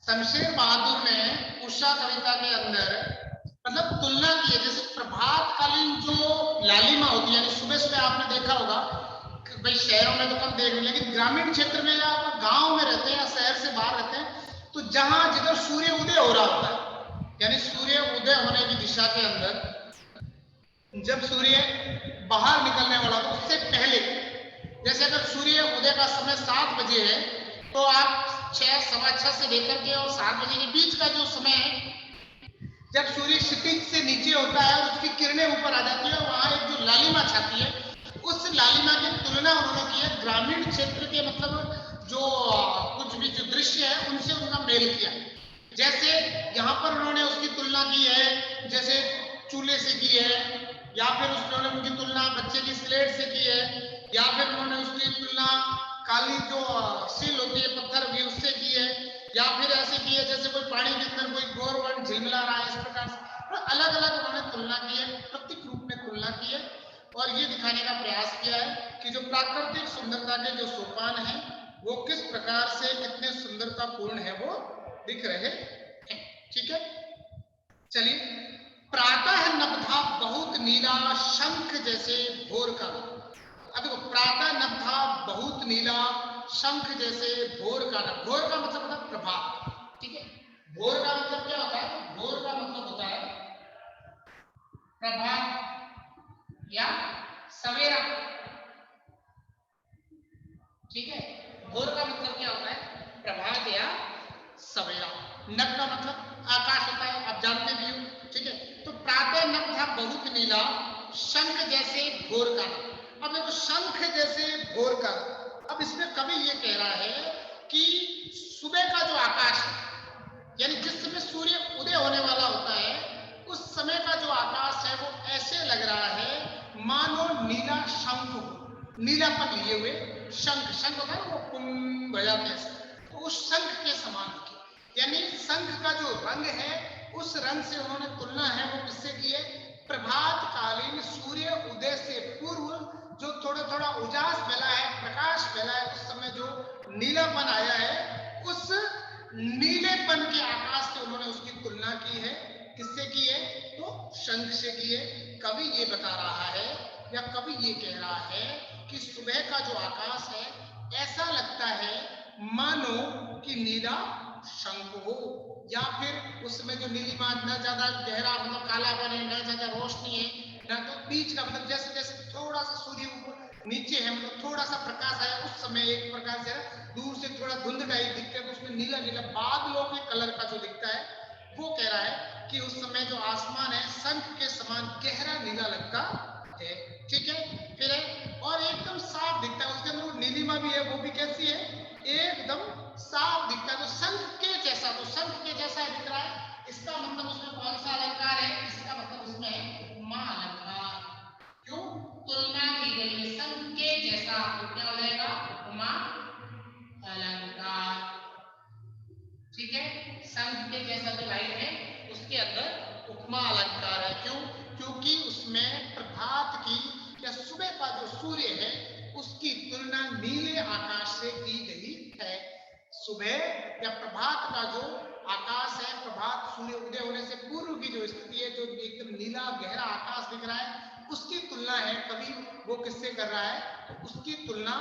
शमशेर बहादुर ने उषा कविता के अंदर मतलब तुलना की है। जैसे प्रभातकालीन जो लालिमा होती है, यानी सुबह सुबह आपने देखा होगा भाई, शहरों में तो कम देख रहे, लेकिन ग्रामीण क्षेत्र में या आप गांव में रहते हैं या शहर से बाहर रहते हैं, तो जहां जिधर सूर्य उदय हो रहा होता है, यानी सूर्य उदय होने की दिशा के अंदर जब सूर्य बाहर निकलने वाला तो उससे पहले, जैसे अगर सूर्य उदय का समय 7 बजे है, तो आप 6, सवा 6 से लेकर के और 7 बजे के बीच का जो समय है, जब सूर्य क्षितिज से नीचे होता है और उसकी किरणें ऊपर आ जाती है, वहां एक जो लालिमा छाती है, उस लालिमा की तुलना उन्होंने की है ग्रामीण क्षेत्र के मतलब जो कुछ भी जो दृश्य है उनसे उनका मेल किया। जैसे यहाँ पर उन्होंने उसकी तुलना की है जैसे चूल्हे से की है, या फिर उन्होंने उनकी तुलना बच्चे की स्लेट से की है, या फिर उन्होंने उसकी तुलना काली जो सील होती है पत्थर की उससे की है, या फिर ऐसे की है जैसे कोई पानी के अंदर कोई गोरवण झिलमिला रहा है, इस प्रकार से अलग अलग उन्होंने तुलना की है, प्रतीक रूप में तुलना की है, और ये दिखाने का प्रयास किया है कि जो प्राकृतिक सुंदरता के जो सोपान है वो किस प्रकार से कितने सुंदरतापूर्ण है वो दिख रहे हैं। ठीक है, चलिए। प्रातः नभथा बहुत नीला शंख जैसे भोर का। अब देखो, प्रातः नभथा बहुत नीला शंख जैसे भोर का। भोर का मतलब होता है प्रभात। ठीक है, भोर का मतलब क्या होता है? भोर का मतलब होता है प्रभात या सवेरा। ठीक है, भोर का मतलब क्या होता है? प्रभात या सवेरा। नभ का मतलब आकाश होता है, आप जानते भी हो। ठीक है, तो प्रातः नभ था बहुत नीला शंख जैसे भोर का। अब देखो, शंख जैसे भोर का, अब इसमें कवि ये कह रहा है कि सुबह का जो आकाश है, यानी जिस समय सूर्य उदय होने वाला होता है, उस समय का जो आकाश है वो ऐसे लग रहा है मानो नीला शंख हो, नीलापन लिए हुए शंख। शंख होता है वो पुंग बजाते हैं, तो उस शंख के समान दिखे। यानी शंख का जो रंग है उस रंग से उन्होंने तुलना है वो किससे की है? प्रभात कालीन सूर्य उदय से पूर्व जो थोड़ा थोड़ा उजास फैला है, प्रकाश फैला है, उस समय जो नीलापन आया है, उस नीलेपन के आकाश से उन्होंने उसकी तुलना की है। किससे की है? तो शंख से की है। कवि ये बता रहा है या कवि ये कह रहा है कि सुबह का जो आकाश है ऐसा लगता है मानो कि नीला शंख हो, या फिर उसमें जो नीलिमा न ज्यादा गहरा मतलब कालापन है, न ज्यादा रोशनी है, न तो बीच का मतलब जैसे जैसे थोड़ा सा सूर्य ऊपर नीचे है, मतलब थोड़ा सा प्रकाश आया उस समय एक प्रकार से दूर से थोड़ा धुंध टाइप दिखता है, तो उसमें नीला नीला बादलों के कलर का जो दिखता है, वो कह रहा है कि उस समय जो आसमान है शंख के समान गहरा नीला लगता है। ठीक है, फिर है और एकदम साफ दिखता है, उसके अंदर वो नीलिमा भी है, वो भी कैसी है? एकदम साफ दिखता है, तो शंख के जैसा, तो शंख के जैसा दिख रहा है। इसका मतलब उसमें कौन सा अलंकार है? इसका मतलब उसमें है उपमा अलंकार। क्यों तुलना की गई है शंख के जैसा, तो क्या हो जाएगा? उपमा अलंकार। ठीक है, शंख के जैसा जो लाइन है उसके अंदर उपमा अलंकार है। क्यों? क्योंकि उसमें प्रभात की या सुबह का जो सूर्य है उसकी तुलना नीले आकाश से की गई है। सुबह या प्रभात का जो आकाश है, प्रभात सूर्य उदय होने से पूर्व की जो स्थिति है, जो एकदम नीला गहरा आकाश दिख रहा है, उसकी तुलना है कवि वो किससे कर रहा है? तो उसकी तुलना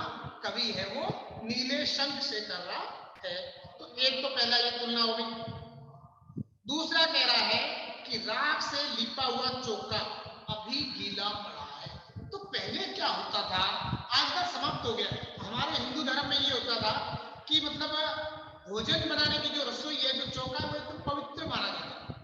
कवि है वो नीले शंख से कर रहा है। तो एक तो पहला ये तुलना हो गई। दूसरा कह रहा है कि राख से लिपा हुआ चौका अभी गीला पड़ा है। तो पहले क्या होता था, आजकल समाप्त हो गया। हमारे हिंदू धर्म में ये होता था कि मतलब भोजन बनाने की जो रसोई है, जो चौका, वो एकदम पवित्र माना जाता था।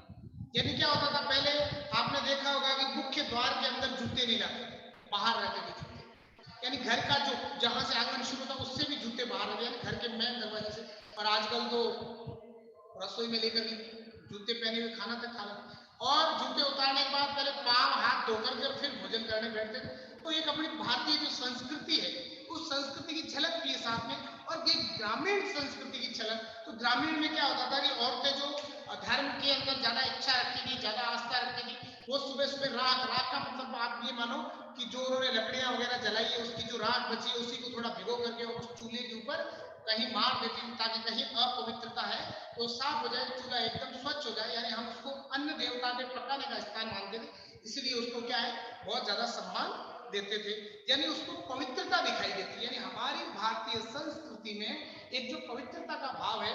यानी क्या होता था पहले, आपने देखा होगा कि मुख्य द्वार के अंदर जूते नहीं लाते थे, बाहर रहते थे जूते। यानी घर का जो जहां से आंगन शुरू था उससे भी जूते बाहर रहते, यानी घर के मेन दरवाजे से। और आजकल तो रसोई में लेकर जूते पहने हुए खाना तक खा लेते, और जूते उतारने के बाद पहले पांव हाथ धोकर के फिर भोजन करने बैठते। तो एक अपनी भारतीय जो संस्कृति है उस संस्कृति की झलक भी है साथ में, और ये ग्रामीण संस्कृति की झलक। तो ग्रामीण में क्या होता था कि औरतें जो धर्म के अंदर ज्यादा इच्छा रखती थी, ज्यादा आस्था रखती थी, वो सुबह सुबह राख, राख का मतलब आप ये मानो कि जो उन्होंने लकड़ियां वगैरह जलाई है उसकी जो राख बची है उसी को थोड़ा भिगो करके उस चूल्हे के ऊपर कहीं मार देती हूँ ताकि कहीं अपवित्रता है तो साफ हो जाए, चूल्हा एकदम स्वच्छ हो जाए। यानी हम उसको अन्य देवता के पकाने का स्थान मानते थे, इसलिए उसको क्या है बहुत ज्यादा सम्मान देते थे, यानी उसको पवित्रता दिखाई देती है। यानी हमारी भारतीय संस्कृति में एक जो पवित्रता का भाव है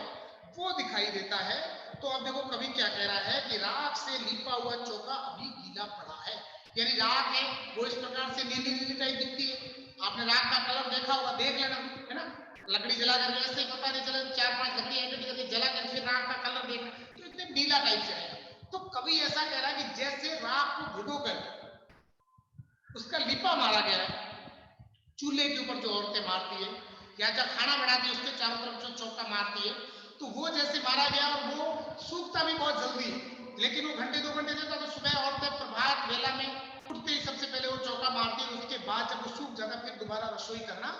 वो दिखाई देता है। तो अब देखो कवि क्या कह रहा है कि राख से लिपा हुआ चौका अभी गीला पड़ा है। यानी राख है वो इस प्रकार से नीली नीली टाइप दिखती है। आपने राख का कलर देखा होगा, देख लेना, है ना, लकड़ी जला करके ऐसे ही पता नहीं चला 4-5 लकड़ी इकट्ठी करके जला कर फिर राख का कलर देखना तो इतने नीला टाइप से आएगा। तो कवि ऐसा कह रहा है कि जैसे राख को भिगोकर उसका लिपा मारा गया है, चूल्हे के ऊपर जो औरतें मारती है या जब खाना बनाती है उसके चारों तरफ जो चौका मारती है, तो वो जैसे मारा गया और वो सूखता भी बहुत जल्दी है, लेकिन वो घंटे 2 घंटे देता तो सुबह औरतें प्रभात वेला में उठते ही सबसे पहले वो चौका मारती है, उसके बाद जब वो सूख जाता फिर दोबारा रसोई करना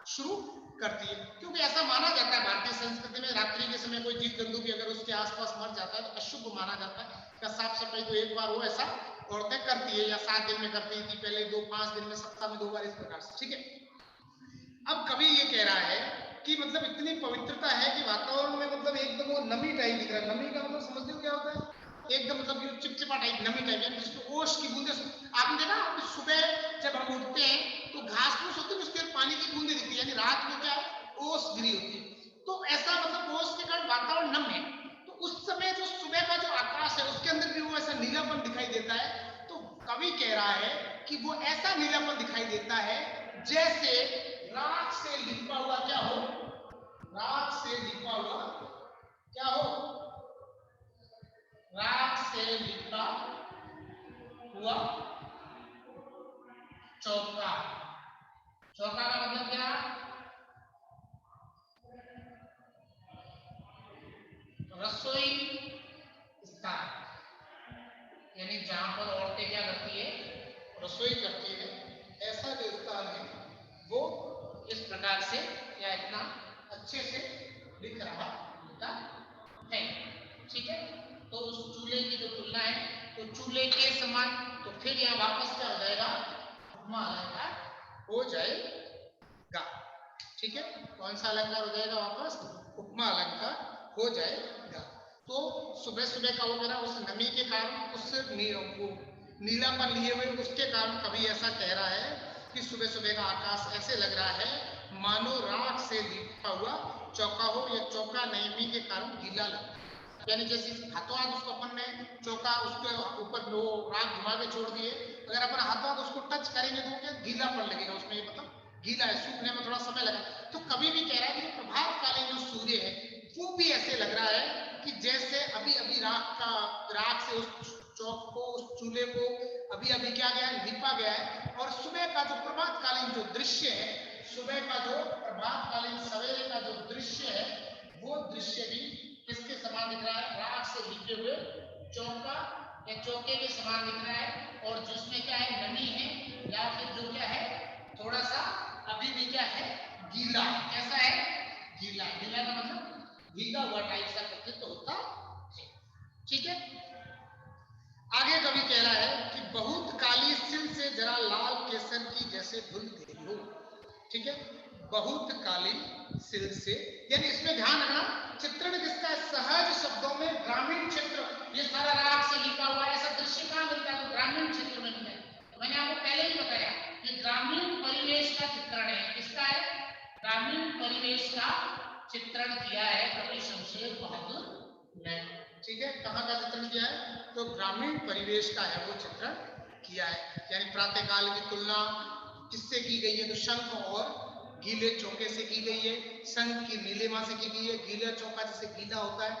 शुरू करती है। क्योंकि ऐसा माना जाता है भारतीय संस्कृति में रात्रि के समय कोई जीव जंतु भी अगर उसके आसपास मर जाता है तो अशुभ माना जाता है, या साफ सफाई तो एक बार वो ऐसा औरतें करती है या 7 दिन में करती थी पहले, 5 दिन में, सप्ताह में 2 बार, इस प्रकार से, ठीक है। अब कवि ये कह रहा है कि मतलब इतनी पवित्रता है कि वातावरण में मतलब एकदम वो नमी टाइप दिख रहा है। नमी का मतलब समझते हो क्या होता है? एकदम मतलब चिपचिपा टाइप नमी टाइप, यानी जिसमें ओस की बूंदे। आपने देखा सुबह जब हम उठते हैं तो घास फूस होती है उसके पानी की बूंदे दिखती है, यानी रात में क्या है ओस गिरी होती है। तो ऐसा मतलब ओस के कारण वातावरण नम है, तो उस समय जो सुबह का जो आकाश है उसके अंदर भी वो ऐसा नीलापन दिखाई देता है। तो कवि कह रहा है कि वो ऐसा नीलापन दिखाई देता है जैसे राख से लिपा हुआ क्या हो, राख से लिपा हुआ क्या हो, राख से लिपा हुआ चौका। चौका का मतलब क्या, रसोई स्थान, यानी जहां पर औरतें क्या करती है रसोई करती है, ऐसा जो स्थान है वो इस प्रकार से या इतना अच्छे से दिख रहा होता है, ठीक है। तो उस चूल्हे की जो तुलना है तो चूल्हे के समान, तो फिर यहाँ वापस क्या हो जाएगा उपमा अलंकार हो जाएगा, ठीक है। कौन सा अलंकार हो जाएगा वापस, उपमा अलंकार हो जाएगा। तो सुबह सुबह का वो मेरा उस नमी के कारण उस नीलापन लिए हुए उसके कारण कभी ऐसा कह रहा है कि सुबह सुबह का आकाश ऐसे लग रहा है मानो राख से लिपा हुआ चौका हो, या चौका नमी के कारण गीला लगता है। यानी जैसे हाथों हाथ उसको अपन ने चौका उसके ऊपर वो राख घुमा के छोड़ दिए, अगर अपन हाथों हाथ उसको टच करेंगे तो क्या गीलापन लगेगा उसमें, ये मतलब गीला है, सूखने में थोड़ा समय लगा। तो कभी भी कह रहा है कि प्रभातकालीन जो सूर्य है वो भी ऐसे लग रहा है कि जैसे अभी अभी राख से उस चौक को उस चूल्हे को अभी अभी क्या गया लिपा गया है, और सुबह का जो प्रभातकालीन जो दृश्य है, सुबह का जो प्रभातकालीन सवेरे का जो दृश्य है वो दृश्य भी किसके समान दिख रहा है, राख से लिपे हुए चौका या चौके के समान दिख रहा है, और जिसमें क्या है नमी है या फिर जो क्या है थोड़ा सा अभी भी क्या है गीला है। कैसा है गीला, गीला का मतलब भीगा हुआ टाइप का प्रतीत होता है, ठीक है। आगे कवि कह रहा है कि बहुत काली सिल से जरा लाल केसर की जैसे धुल गई हो, ठीक है। बहुत काली सिल से, यानी इसमें ध्यान रखना चित्रण किसका है, सहज शब्दों में ग्रामीण क्षेत्र, ये सारा राख से लिखा हुआ ऐसा दृश्य कहां मिलता है, तो ग्रामीण क्षेत्र में मिलता है। तो मैंने आपको पहले ही बताया कि ग्रामीण परिवेश का चित्रण है, किसका है, ग्रामीण परिवेश का चित्रण किया है कवि शमशेर बहादुर ने, ठीक है। कहाँ का चित्रण किया है, तो ग्रामीण परिवेश का है वो चित्रण किया है। यानी प्रातः काल की तुलना किससे की गई है, तो शंख और गीले चौके से की गई है। शंख की नीलिमा से की गई है, गीला चौका जैसे गीला होता है,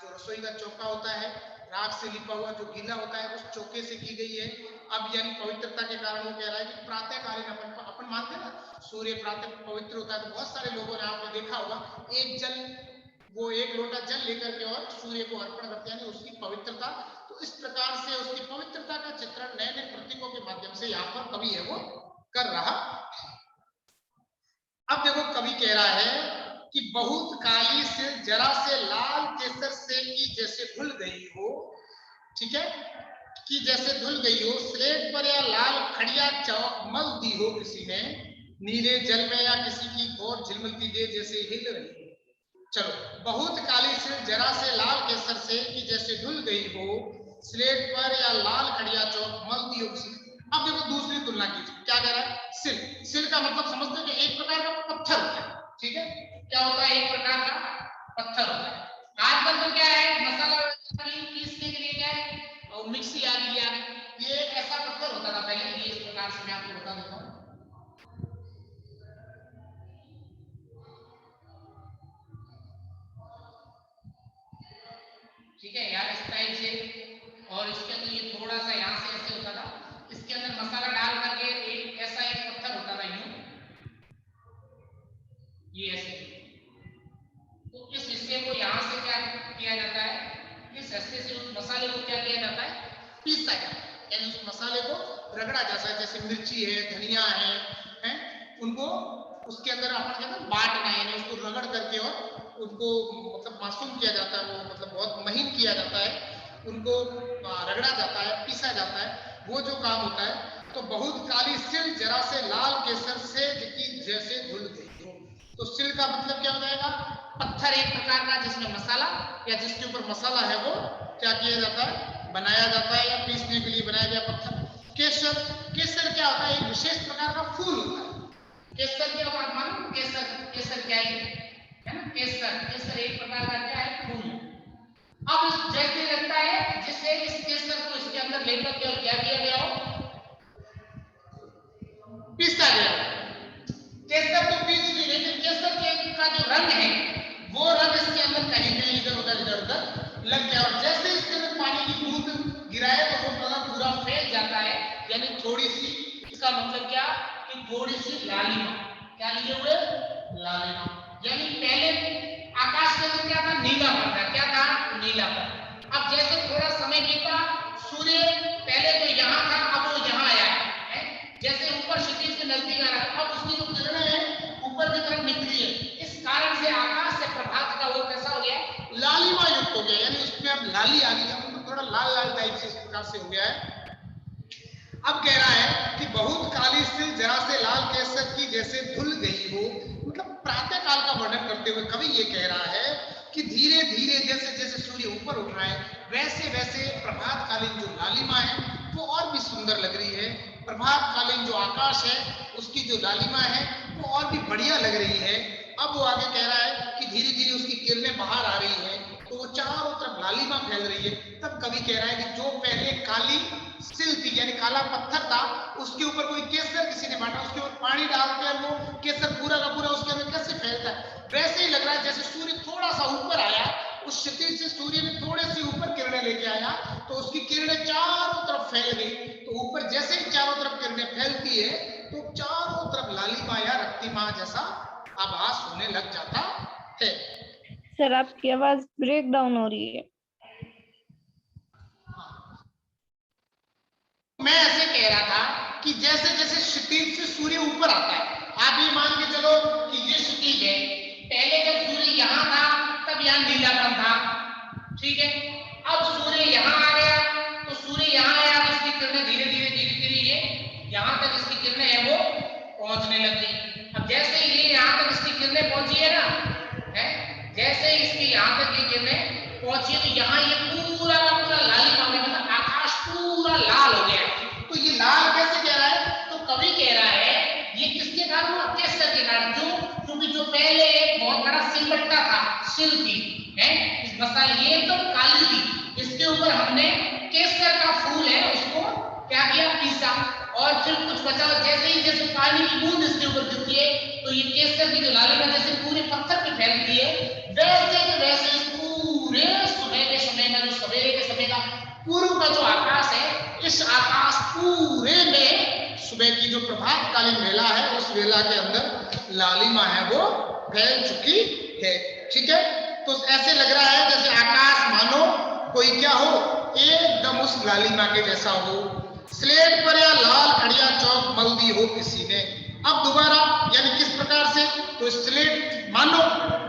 जो रसोई का चौका होता है राख से लिपा हुआ जो गीला होता है उस चौके से की गई है। अब यानी पवित्रता के कारण वो कह रहा है कि प्रातःकालीन अपन मानते हैं ना सूर्य प्रातः पवित्र होता है, तो बहुत सारे लोगों ने आपने देखा होगा एक लोटा जल लेकर के और सूर्य को अर्पण करते हैं, उसकी पवित्रता। तो इस प्रकार से उसकी पवित्रता का चित्रण नए नए प्रतीकों के माध्यम से यहाँ पर कवि है वो कर रहा है। अब देखो कवि कह रहा है कि बहुत काली से जरा से लाल केसर से की जैसे धुल गई हो, ठीक है, कि जैसे धुल गई हो, स्लेट पर या लाल खड़िया चौक मल दी हो किसी ने, नीले जल में या किसी की घोर झिलमिलती दे जैसे हिल रही। चलो, बहुत काली सिल जरा से लाल केसर से कि जैसे धुल गई हो, स्लेट पर या लाल खड़िया चौक मलती हो किसी। अब देखो दूसरी तुलना कीजिए, क्या कह रहा है? सिल। सिल का मतलब समझते हो कि एक प्रकार का पत्थर होता है, ठीक है? क्या होता है? एक प्रकार का पत्थर होता है। आजकल तो क्या है, मसाला पीसने के लिए क्या है, और मिक्सी आ गई यार, ये ऐसा पत्थर होता था पहले। ये इस प्रकार से मैं आपको बता देता हूँ। ठीक है यार, इस टाइप से, और इसके अंदर ये थोड़ा सा यहाँ से ऐसे होता था, इसके अंदर मसाला डाल करके एक ऐसा एक पत्थर होता था यूं, ये ऐसे। तो इस हिस्से को यहाँ से क्या किया जाता है, इस हिस्से से उस मसाले को क्या किया जाता है, पीसा जाता है, यानी उस मसाले को रगड़ा जाता है। जैसे मिर्ची है, धनिया है, उनको उसके अंदर अपन कहते हैं बांटना है, यानी उसको रगड़ करके और उनको मतलब मासूम किया जाता है, वो मतलब बहुत महीन किया जाता है, उनको रगड़ा जाता है, पीसा जाता है, वो जो काम होता है। तो बहुत काली सिल जरा से लाल केसर से जैसे धुल गई हो। तो सिल का मतलब क्या हो जाएगा? पत्थर एक प्रकार का जिसमें मसाला या जिसके ऊपर मसाला है वो क्या किया जाता है, बनाया जाता है, या पीसने के लिए बनाया गया पत्थर। केसर, केसर क्या होता है? एक विशेष प्रकार का फूल होता है। केसर क्या बात मालूम? केसर, केसर क्या है ना? केसर, केसर एक प्रकार का क्या है, फूल। अब जैसे लगता है जिससे इस केसर को इसके अंदर लेकर के क्या किया गया हो, पीसा गया। केसर तो पीस नहीं, लेकिन केसर का जो रंग है वो रंग इसके अंदर कहीं कहीं इधर उधर लग गया, और जैसे इसके अंदर पानी की बूंद गिराए तो वो कलर पूरा फैल जाता है, यानी थोड़ी सी, इसका मतलब क्या कि थोड़ी सी लालिमा, क्या लिए हुए, लालिमा। यानी पहले आकाश के अंदर क्या था, नीलापन था, क्या था, नीलापन। अब जैसे थोड़ा समय बीता, सूर्य पहले तो यहाँ था, अब वो यहाँ आया है, जैसे ऊपर क्षितिज के नजदीक आ रहा है, अब उसकी जो किरणें हैं ऊपर की तरफ निकली है, इस कारण से आकाश से प्रभात का वो कैसा हो गया, लालिमा युक्त हो गया, यानी उसमें अब लाली आ गई, अब थोड़ा लाल लाल टाइप से इस प्रकार से हो गया है। अब कह रहा है कि बहुत काली सिल जरा से लाल केसर की जैसे धुल गई हो, मतलब प्रातः काल का वर्णन करते हुए कवि ये कह रहा है कि धीरे धीरे जैसे जैसे सूर्य ऊपर उठ रहा है, वैसे वैसे प्रभात कालीन जो लालिमा है वो और भी सुंदर लग रही है। प्रभात कालीन जो आकाश है उसकी जो लालिमा है वो और भी बढ़िया लग रही है। अब वो आगे कह रहा है कि धीरे धीरे उसकी किरणें बाहर आ रही है, तो वो चारों तरफ लालिमा फैल रही है। तब कवि कह रहा है कि जो पहले काली सिल थी, यानी काला पत्थर था, उसके ऊपर कोई केसर किसी ने बांटा, उसके ऊपर पानी डालते हैं, वो केसर पूरा का पूरा उसके अंदर कैसे फैलता है, वैसे ही लग रहा है जैसे सूर्य थोड़ा सा ऊपर आया, उस क्षितिज से सूर्य ने थोड़े सी ऊपर किरणें लेके आया, तो उसकी किरणें चारों तरफ फैल गई। तो ऊपर जैसे ही चारों तरफ किरणें फैलती है तो चारों तरफ लालिमा या रक्तिमा जैसा आभास होने लग जाता है। सर आपकी आवाज ब्रेक डाउन हो रही है। मैं ऐसे कह रहा था कि जैसे जैसे क्षितिज से सूर्य ऊपर आता है, आप ये मान के चलो कि ये क्षितिज है, पहले जब सूर्य यहाँ था तब यहाँ नीलापन था, ठीक है? अब सूर्य यहाँ आ गया, तो सूर्य यहाँ आया तो इसकी किरणें धीरे धीरे धीरे धीरे ये यहाँ तक इसकी किरणें है वो पहुंचने लगी। अब जैसे ये यहाँ तक इसकी किरणें पहुंची है ना, है, जैसे इसकी यहाँ तक ये किरणें पहुंची तो यहाँ ये पूरा का पूरा लालिमा में, मतलब आकाश पूरा लाल हो गया। तो ये लाल कैसे कह रहा है? तो कवि कह रहा है ये किसके कारण हुआ? केसर के कारण। क्योंकि जो पहले एक बहुत बड़ा सिलबट्टा था, सिल थी, है, इस मसाले ये एकदम काली थी, इसके ऊपर हमने केसर का फूल है उसको क्या किया, पीसा, और फिर कुछ बचा, जैसे ही जैसे पानी की बूंद इसके ऊपर गिरती है तो ये केसर की जो लालिमा जैसे पूरे पत्थर पे फैलती है, वैसे के वैसे पूरे सुबह के समय का, जो सवेरे के समय का पूर्व का जो आकाश है, इस आकाश पूरे में सुबह की जो प्रभात कालीन वेला है उस वेला के अंदर लालिमा है वो फैल चुकी है, ठीक है? तो ऐसे लग रहा है जैसे आकाश मानो कोई क्या हो, एकदम उस लालिमा के जैसा हो, स्लेट पर या लाल खड़िया चौक मल दी हो किसी ने। अब दोबारा यानी किस प्रकार से, तो स्लेट मानो,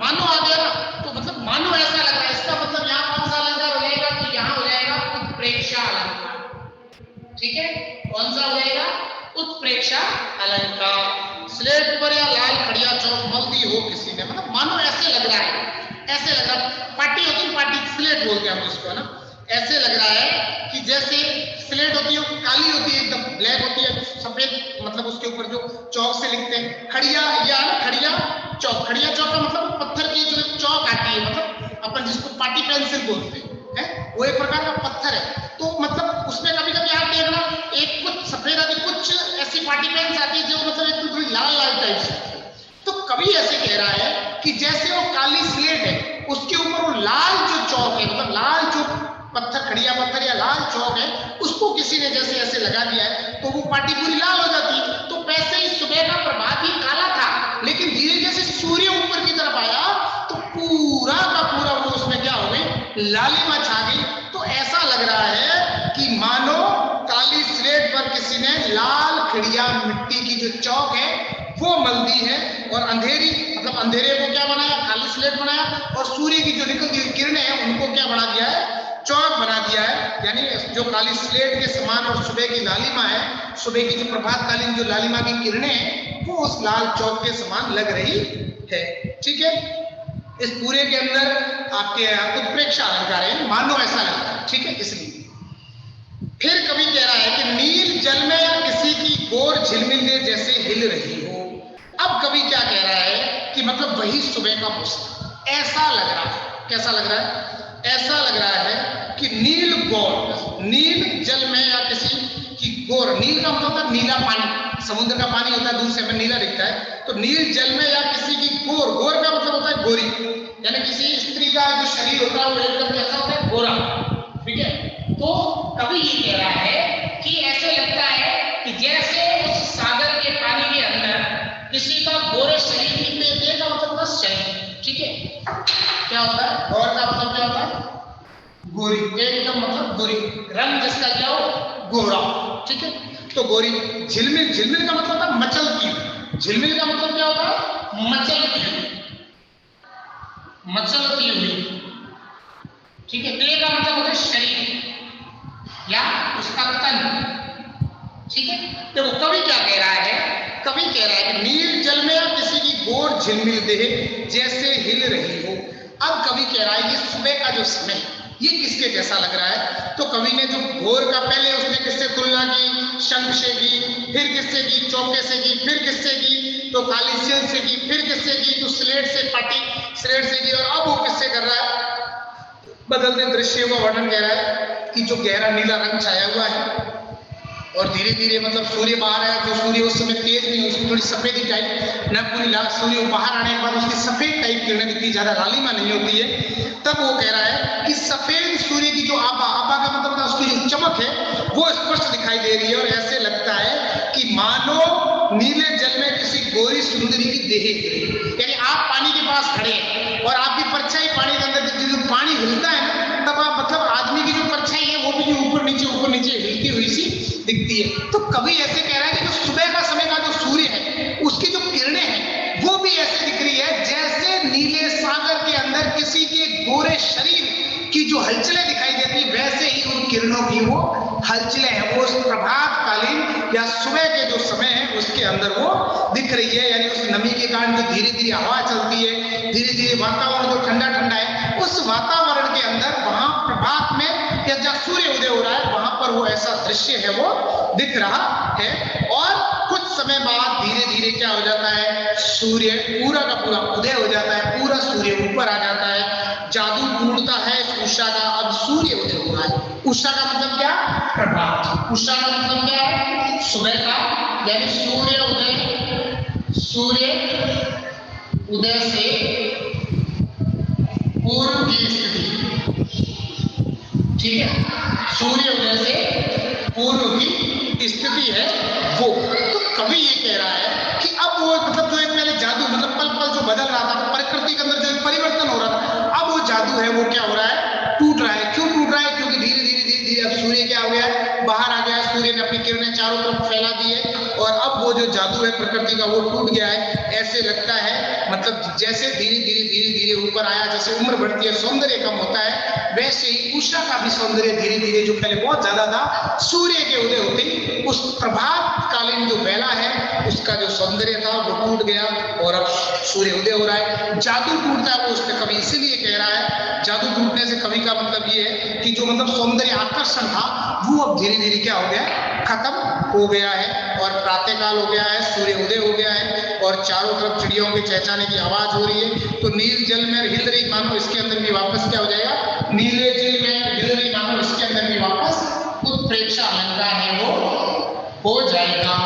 मानो आ गया ना, तो मतलब मानो ऐसा लग रहा है, इसका मतलब यहाँ कौन सा अलंकार हो जाएगा, तो यहाँ हो जाएगा उत्प्रेक्षा अलंकार, ठीक है? कौन सा हो जाएगा? उत्प्रेक्षा अलंकार। स्लेट दी हो किसी ने, मतलब मानो ऐसे लग रहा है, ऐसे लग रहा है, पार्टी होती है, पार्टी स्लेट बोलते हैं हम जिसको ना, ऐसे लग रहा है कि जैसे स्लेट होती है, काली होती है, एकदम ब्लैक होती है, सफेद, मतलब उसके ऊपर जो चौक से लिखते हैं खड़िया, या ना खड़िया चौक, खड़िया चौक का मतलब पत्थर की जो चौक आती है, मतलब अपन जिसको पार्टी पेंसिल बोलते हैं, वो एक प्रकार का पत्थर है। तो मतलब उसमें कभी कभी आप देखना, एक कुछ सफेद आती, कुछ ऐसी पार्टी पेंस आती है जो मतलब एकदम थोड़ी लाल लाल टाइप से, तो कवि ऐसे कह रहा है कि जैसे वो काली स्लेट है, उसके ऊपर वो लाल जो चौक है, मतलब लाल जो पत्थर, खड़िया पत्थर या लाल चौक है, उसको किसी ने जैसे ऐसे लगा दिया है, तो वो पार्टी पूरी लाल हो जाती है। तो वैसे ही सुबह का प्रभात ही काला था, लेकिन धीरे जैसे सूर्य ऊपर की तरफ आया तो पूरा का पूरा वो उसमें क्या हो गई, लालिमा छा गई। तो ऐसा लग रहा है कि मानो काली स्लेट पर किसी ने लाल खड़िया मिट्टी की जो चौक है वो मल दी है, और अंधेरी, मतलब अंधेरे को क्या बनाया, काली स्लेट बनाया, और सूर्य की जो निकलती हुई किरणें हैं उनको क्या बना दिया है, चौक बना दिया है। यानी जो काली स्लेट के समान और सुबह की लालिमा है, सुबह की जो प्रभातकालीन जो लालिमा की किरणें हैं वो उस लाल चौक के समान लग रही है। ठीक है, इस पूरे के अंदर आपके उत्प्रेक्षा अलंकार है, मानो ऐसा लगता है। ठीक है, इसलिए फिर कवि कह रहा है कि नील जल में या किसी की गोर झिलमिल जैसे हिल रही हो। अब कवि क्या कह रहा है कि मतलब वही सुबह का मौसम ऐसा लग रहा है, कैसा लग रहा है, ऐसा लग रहा है कि नील गोर, नील जल में या किसी की गोर, नील का मतलब होता है नीला पानी, समुद्र का पानी होता है, दूर से हमें नीला दिखता है, तो नील जल में या किसी की गोर, गोर का मतलब होता है गोरी, यानी किसी स्त्री का जो शरीर होता है वो एकदम कैसा होता है, गोरा। ठीक है, तो कवि ये कह रहा है कि ऐसे लगता है कि जैसे उस सागर के पानी के अंदर किसी का गोरे शरीर की, पे का मतलब होता है शरीर। ठीक है, क्या होता है, गौर का मतलब क्या होता है, गोरी, एकदम मतलब गोरी, रंग जिसका क्या हो, गोरा। ठीक है, तो गोरी, झिलमिल, झिलमिल का मतलब होता है मचलती हुई, झिलमिल का मतलब क्या होता है, मचलती हुई, मचलती हुई। ठीक है, ते का मतलब होता है शरीर या उसका तन। ठीक है, देखो कवि क्या कह रहा है, कवि कह रहा है कि नील जल में या किसी की गोर झिलमिल देह जैसे हिल रही हो। अब कवि कह रहा है ये सुबह का जो समय ये किसके जैसा लग रहा है, तो कवि ने जो भोर का, पहले उसने किससे तुलना की, शंख से की, फिर किससे की, चौके से की, फिर किससे की, तो काली स्लेट से की, फिर किससे की, तो स्लेट से, पाटी स्लेट से की, और अब वो किससे कर रहा है, बदलते दृश्यों का वर्णन कह रहा है कि जो गहरा नीला रंग छाया हुआ है और धीरे धीरे मतलब सूर्य बाहर है, जो सूर्य उस समय तेज नहीं, उसकी थोड़ी सफेदी टाइप, न पूरी लाल, सूर्य बाहर आने के बाद उसकी सफेद टाइप किरणें दिखती, ज्यादा लालिमा नहीं होती है। तब वो कह रहा है कि सफेद सूर्य की जो आभा, आभा का मतलब था उसकी जो चमक है वो स्पष्ट दिखाई दे रही है, और ऐसे लगता है कि मानो नीले जल में किसी गोरी सुंदरी की देह गिरी। यानी आप पानी के पास खड़े हैं और आपकी परछाई पानी के अंदर दिखती, जो पानी हिलता है ना, तब आप मतलब आदमी की जो परछाई है वो भी ऊपर नीचे हिलती हुई सी दिखती है। तो कवि ऐसे कह रहा है कि जो सुबह का समय का जो सूर्य है उसकी जो किरणें हैं वो भी ऐसे दिख रही है जैसे नीले सागर के अंदर किसी के गोरे शरीर की जो हलचलें दिखाई देती, वैसे ही उन किरणों की वो हलचलें हैं, वो उस प्रभातकालीन या सुबह के जो समय है उसके अंदर वो दिख रही है। यानी उस नमी के कारण जो धीरे धीरे हवा चलती है, धीरे धीरे वातावरण जो ठंडा ठंडा है, उस वातावरण के अंदर वहां प्रभात में या जब सूर्य उदय हो रहा है वहां पर वो ऐसा दृश्य है वो दिख रहा है। और कुछ समय बाद धीरे धीरे क्या हो जाता है, सूर्य पूरा का पूरा उदय हो जाता है, पूरा सूर्य ऊपर आ जाता है, जादू पूर्णता है इस उषा का, अब सूर्य उदय हो रहा है। उषा का मतलब क्या, प्रभात, उषा का मतलब क्या है, सुबह का, यानी सूर्य उदय से पूर्व की स्थिति। ठीक है, सूर्य उदय से पूर्व की स्थिति है वो। तो कवि ये कह रहा है कि अब वो मतलब जो एक पहले जादू, मतलब पल पल जो बदल रहा था, प्रकृति के अंदर जो एक परिवर्तन हो रहा था, अब वो जादू है वो क्या हो रहा है, टूट रहा है। क्यों टूट रहा है, क्योंकि धीरे धीरे अब सूर्य क्या हो गया है, बाहर आ गया है, सूर्य ने अपनी किरणें चारों तरफ फैला दी है, और अब वो जो जादू है प्रकृति का वो टूट गया है। ऐसे लगता है मतलब जैसे धीरे धीरे ऊपर आया, जैसे उम्र बढ़ती है सौंदर्य कम होता है, वैसे ही उषा का भी सौंदर्य धीरे धीरे, जो पहले बहुत ज्यादा था, सूर्य के उदय होते ही उस प्रभात कालीन जो बेला है उसका जो सौंदर्य था वो टूट गया और अब सूर्य उदय हो रहा है। जादू टूटता है वो उसमें कवि इसीलिए कह रहा है, जादू टूटने से कवि का मतलब ये है कि जो मतलब सौंदर्य आकर्षण था वो अब धीरे धीरे क्या हो गया, खत्म हो गया है और प्रातःकाल हो गया है, सूर्य उदय हो गया है और चारों तरफ चिड़ियों के चहचहाने की आवाज हो रही है। तो नील जल में हिल रही मानो इसके अंदर भी वापस क्या हो जाएगा, नीले जल में हिल रही मानो इसके अंदर भी वापस उत्प्रेक्षा अलंकार है वो हो जाएगा।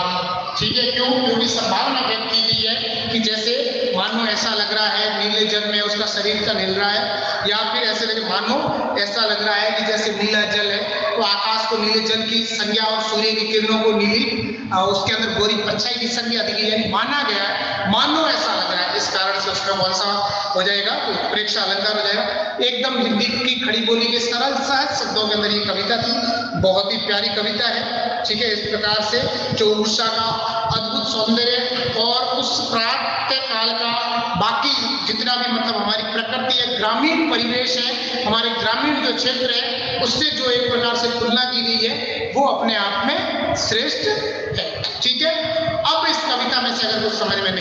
ठीक है, क्यों? क्योंकि संभावना व्यक्त की गई है कि जैसे मानो ऐसा लग रहा है नीले जल में उसका शरीर का हिल रहा है, या फिर ऐसे लगे मानो ऐसा लग रहा है कि जैसे नीला जल है तो आकाश को नीले जल की संज्ञा और सूर्य की किरणों को नीली उसके अंदर गोरी परछाई की संज्ञा दी गई, यानी माना गया है, मानो ऐसा लग रहा है। इस कारण से उसका कौन सा हो जाएगा, तो उत्प्रेक्षा अलंकार हो जाएगा। एकदम हिंदी की खड़ी बोली के सरल सहज शब्दों के अंदर ये कविता थी, बहुत ही प्यारी कविता है। ठीक है, इस प्रकार से जो उषा का अद्भुत सौंदर्य और उस प्रातः काल का बाकी जितना भी मतलब हमारी प्रकृति है, ग्रामीण परिवेश है, हमारे ग्रामीण जो क्षेत्र है उससे जो एक प्रकार से तुलना की गई है वो अपने आप में श्रेष्ठ है। ठीक है, अब इस कविता में से अगर कुछ समझ में